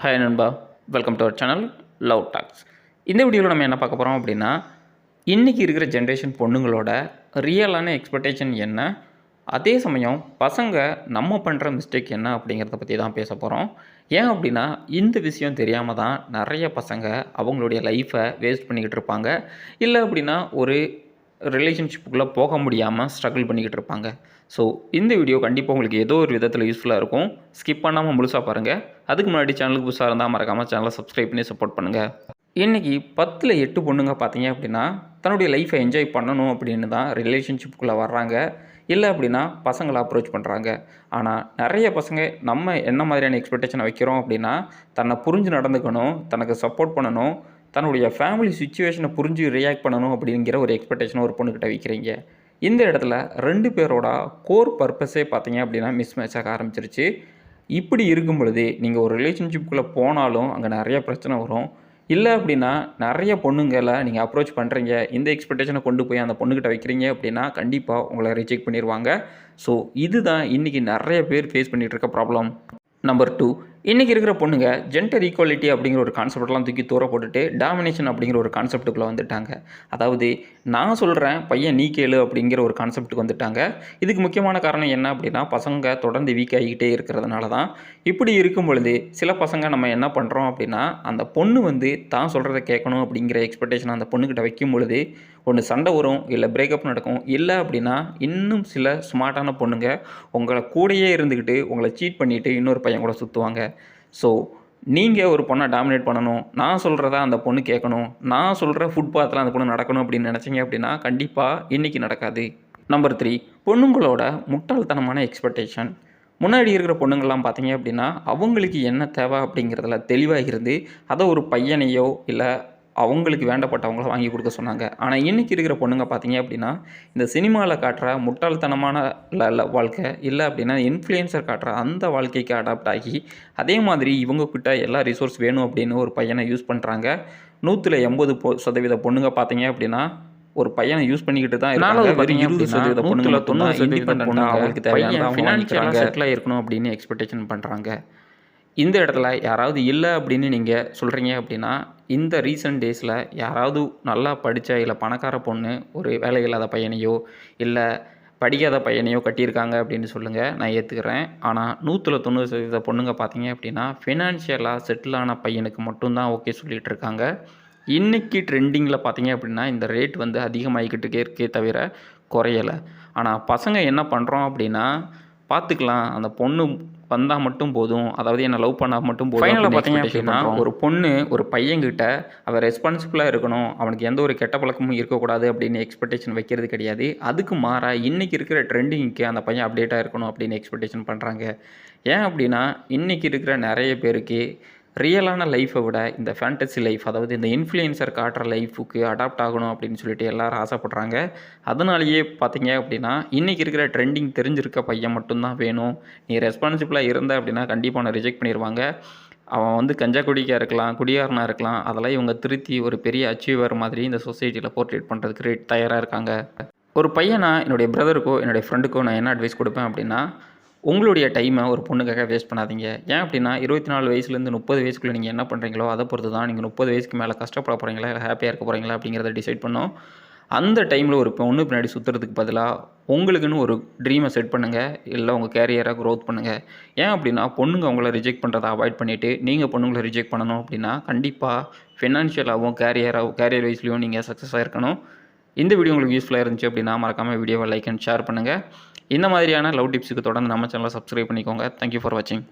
Hi நண்பா, welcome to our channel love talks. இந்த வீடியோவில் நம்ம என்ன பார்க்க போகிறோம் அப்படின்னா, இன்றைக்கி இருக்கிற ஜென்ரேஷன் பொண்ணுங்களோட ரியலான எக்ஸ்பெக்டேஷன் என்ன, அதே சமயம் பசங்க நம்ம பண்ணுற மிஸ்டேக் என்ன அப்படிங்கிறத பற்றி தான் பேச போகிறோம். ஏன் அப்படின்னா, இந்த விஷயம் தெரியாமல் தான் நிறைய பசங்க அவங்களுடைய லைஃப்பை வேஸ்ட் பண்ணிக்கிட்டு இருப்பாங்க. இல்லை அப்படின்னா ஒரு ரிலேஷன்ஷிப்புக்குள்ளே போக முடியாமல் ஸ்ட்ரகிள் பண்ணிக்கிட்டு இருப்பாங்க. ஸோ இந்த வீடியோ கண்டிப்பாக உங்களுக்கு ஏதோ ஒரு விதத்தில் யூஸ்ஃபுல்லாக இருக்கும். ஸ்கிப் பண்ணாமல் முழுசாக பாருங்கள். அதுக்கு முன்னாடி சேனலுக்கு புதுசாக இருந்தால் மறக்காமல் சேனலை சப்ஸ்கிரைப் பண்ணி சப்போர்ட் பண்ணுங்கள். இன்றைக்கி 10ல் 8 பொண்ணுங்க பார்த்தீங்க அப்படின்னா தன்னுடைய லைஃப்பை என்ஜாய் பண்ணணும் அப்படின்னு தான் ரிலேஷன்ஷிப்புக்குள்ளே வர்றாங்க. இல்லை அப்படின்னா பசங்களை அப்ரோச் பண்ணுறாங்க. ஆனால் நிறைய பசங்க நம்ம என்ன மாதிரியான எக்ஸ்பெக்டேஷனை வைக்கிறோம் அப்படின்னா, தன்னை புரிஞ்சு நடந்துக்கணும், தனக்கு சப்போர்ட் பண்ணணும், தன்னுடைய ஃபேமிலி சுச்சுவேஷனை புரிஞ்சு ரியாக்ட் பண்ணணும் அப்படிங்கிற ஒரு எக்ஸ்பெக்டேஷனை ஒரு பொண்ணுக்கிட்ட வைக்கிறீங்க. இந்த இடத்துல 2 பேரோட கோர் பர்பஸே பார்த்தீங்க அப்படின்னா மிஸ் மேட்ச் ஆக ஆரம்பிச்சிருச்சு. இப்படி இருக்கும் பொழுது நீங்கள் ஒரு ரிலேஷன்ஷிப்புக்குள்ளே போனாலும் அங்கே நிறைய பிரச்சனை வரும். இல்லை அப்படின்னா நிறைய பொண்ணுங்களை நீங்கள் அப்ரோச் பண்ணுறீங்க, இந்த எக்ஸ்பெக்டேஷனை கொண்டு போய் அந்த பொண்ணுக்கிட்ட வைக்கிறீங்க அப்படின்னா கண்டிப்பாக உங்களை ரிஜெக்ட் பண்ணிடுவாங்க. ஸோ இதுதான் இன்றைக்கி நிறைய பேர் ஃபேஸ் பண்ணிகிட்டு இருக்க ப்ராப்ளம். நம்பர் 2, இன்றைக்கி இருக்கிற பொண்ணுங்க ஜெண்டர் ஈக்குவாலிட்டி அப்படிங்கிற ஒரு கான்செப்டெலாம் தூக்கி தூர போட்டுட்டு டாமினேஷன் அப்படிங்கிற ஒரு கான்செப்ட்டுக்குள்ளே வந்துட்டாங்க. அதாவது நான் சொல்கிறேன் பையன் நீ கேளு அப்படிங்கிற ஒரு கான்செப்ட்டுக்கு வந்துட்டாங்க. இதுக்கு முக்கியமான காரணம் என்ன அப்படின்னா, பசங்க தொடர்ந்து வீக் ஆகிக்கிட்டே இருக்கிறதுனால தான். இப்படி இருக்கும் பொழுது சில பசங்க நம்ம என்ன பண்ணுறோம் அப்படின்னா, அந்த பொண்ணு தான் சொல்கிறத கேட்கணும் அப்படிங்கிற எக்ஸ்பெக்டேஷன் அந்த பொண்ணுக்கிட்ட வைக்கும் பொழுது ஒன்று சண்டை வரும், இல்லை பிரேக்கப் நடக்கும். இல்லை அப்படின்னா இன்னும் சில ஸ்மார்ட்டான பொண்ணுங்க உங்களை கூடயே இருந்துக்கிட்டு உங்களை சீட் பண்ணிவிட்டு இன்னொரு பையன் கூட சுற்றுவாங்க. ஸோ நீங்கள் ஒரு பொண்ணை டாமினேட் பண்ணணும், நான் சொல்கிறதா அந்த பொண்ணு கேட்கணும், நான் சொல்கிற ஃபுட்பாத்தில் அந்த பொண்ணு நடக்கணும் அப்படின்னு நினச்சிங்க அப்படின்னா கண்டிப்பாக இன்றைக்கி நடக்காது. நம்பர் 3, பொண்ணுங்களோட முட்டாள்தனமான எக்ஸ்பெக்டேஷன். முன்னாடி இருக்கிற பொண்ணுங்கள்லாம் பார்த்தீங்க அப்படின்னா அவங்களுக்கு என்ன தேவை அப்படிங்கிறதுல தெளிவாக இருந்து அதை ஒரு பையனையோ இல்லை அவங்களுக்கு வேண்டப்பட்டவங்கள வாங்கி கொடுக்க சொன்னாங்க. ஆனால் இன்றைக்கி இருக்கிற பொண்ணுங்க பார்த்தீங்க அப்படின்னா இந்த சினிமாவில் காட்டுற முட்டாள்தனமான வாழ்க்கை, இல்லை அப்படின்னா இன்ஃப்ளூயன்சர் காட்டுற அந்த வாழ்க்கைக்கு அடாப்ட் ஆகி அதே மாதிரி இவங்கக்கிட்ட எல்லா ரிசோர்ஸ் வேணும் அப்படின்னு ஒரு பையனை யூஸ் பண்ணுறாங்க. 100ல் 80% பொண்ணுங்க பார்த்தீங்க அப்படின்னா ஒரு பையனை யூஸ் பண்ணிக்கிட்டு தான் இருக்காங்க. 20% பொண்ணுங்களை 90% அவங்களுக்கு தேவையான ஃபினான்ஷியலாக செட்டிலாக இருக்கணும் அப்படின்னு எக்ஸ்பெக்டேஷன் பண்ணுறாங்க. இந்த இடத்துல யாராவது இல்லை அப்படின்னு நீங்கள் சொல்கிறீங்க அப்படின்னா, இந்த ரீசன்ட் டேஸில் யாராவது நல்லா படித்த இல்லை பணக்கார பொண்ணு ஒரு வேலை இல்லாத பையனையோ இல்லை படிக்காத பையனையோ கட்டியிருக்காங்க அப்படின்னு சொல்லுங்கள், நான் ஏற்றுக்கிறேன். ஆனால் 100ல் 90% பொண்ணுங்க பார்த்தீங்க அப்படின்னா ஃபினான்ஷியலாக செட்டிலான பையனுக்கு மட்டும்தான் ஓகே சொல்லிகிட்டு இருக்காங்க. இன்றைக்கி ட்ரெண்டிங்கில் பார்த்தீங்க அப்படின்னா இந்த ரேட் அதிகமாகிக்கிட்டே இருக்கே தவிர குறையலை. ஆனால் பசங்க என்ன பண்ணுறோம் அப்படின்னா, பார்த்துக்கலாம் அந்த பொண்ணு வந்தால் மட்டும் போதும், அதாவது என்னை லவ் பண்ணால் மட்டும் போதும். ஃபைனலாக பார்த்தீங்க அப்படின்னா ஒரு பொண்ணு ஒரு பையன்கிட்ட அவன் ரெஸ்பான்சிபிளாக இருக்கணும், அவனுக்கு எந்த ஒரு கெட்ட பழக்கமும் இருக்கக்கூடாது அப்படின்னு எக்ஸ்பெக்டேஷன் வைக்கிறது கிடையாது. அதுக்கு மாறாக இன்றைக்கி இருக்கிற ட்ரெண்டிங்க்கு அந்த பையன் அப்டேட்டாக இருக்கணும் அப்படின்னு எக்ஸ்பெக்டேஷன் பண்ணுறாங்க. ஏன் அப்படின்னா இன்றைக்கி இருக்கிற நிறைய பேருக்கு ரியலான லைஃப்பை விட இந்த ஃபேண்டசி லைஃப், அதாவது இந்த இன்ஃப்ளூயன்சர் காட்டுற லைஃபுக்கு அடாப்ட் ஆகணும் அப்படின்னு சொல்லிட்டு எல்லோரும் ஆசைப்பட்றாங்க. அதனாலேயே பார்த்தீங்க அப்படின்னா இன்றைக்கி இருக்கிற ட்ரெண்டிங் தெரிஞ்சிருக்க பையன் மட்டும்தான் வேணும், நீ ரெஸ்பான்சிபிளாக இருந்த அப்படின்னா கண்டிப்பாக அவனை ரிஜெக்ட் பண்ணிடுவாங்க. அவன் கஞ்சா குடிக்காக இருக்கலாம், குடியாரனாக இருக்கலாம், அதெல்லாம் இவங்க திருத்தி ஒரு பெரிய அச்சீவர் மாதிரி இந்த சொசைட்டியில் போர்ட்ரேட் பண்ணுறதுக்கு தயாராக இருக்காங்க. ஒரு பையனா என்னுடைய பிரதருக்கோ என்னுடைய ஃப்ரெண்டுக்கோ நான் என்ன அட்வைஸ் கொடுப்பேன் அப்படின்னா, உங்களுடைய டைமை ஒரு பொண்ணுக்காக வேஸ்ட் பண்ணாதீங்க. ஏன் அப்படின்னா 24 வயசுலேருந்து 30 வயசுக்குள்ளே நீங்கள் என்ன பண்ணுறீங்களோ அதை பொறுத்து தான் நீங்கள் 30 வயசுக்கு மேலே கஷ்டப்பட போகிறீங்களா இல்லை ஹாப்பியாக இருக்க போகிறீங்களா அப்படிங்கிறத டிசைட் பண்ணோம். அந்த டைமில் ஒரு பொண்ணு பின்னாடி சுற்றுறதுக்கு பதிலாக உங்களுக்குன்னு ஒரு ட்ரீமை செட் பண்ணுங்கள், இல்லை உங்கள் கேரியரை க்ரோத் பண்ணுங்கள். ஏன் அப்படின்னா பொண்ணுங்க அவங்கள ரிஜெக்ட் பண்ணுறதை அவாய்ட் பண்ணிவிட்டு நீங்கள் பொண்ணுங்களை ரிஜெக்ட் பண்ணணும் அப்படின்னா கண்டிப்பாக ஃபினான்ஷியலாகவும் கேரியர் வைஸ்லேயும் நீங்கள் சக்ஸஸாக இருக்கணும். இந்த வீடியோ உங்களுக்கு யூஸ்ஃபுல்லாக இருந்துச்சு அப்படின்னா மறக்காமல் வீடியோவை லைக் அண்ட் ஷேர் பண்ணுங்கள். இந்த மாதிரியான லவ் டிப்ஸுக்கு தொடர்ந்து நம்ம சேனலை சப்ஸ்கிரைப் பண்ணிக்கோங்க. தேங்க்யூ ஃபார் வாட்சிங்.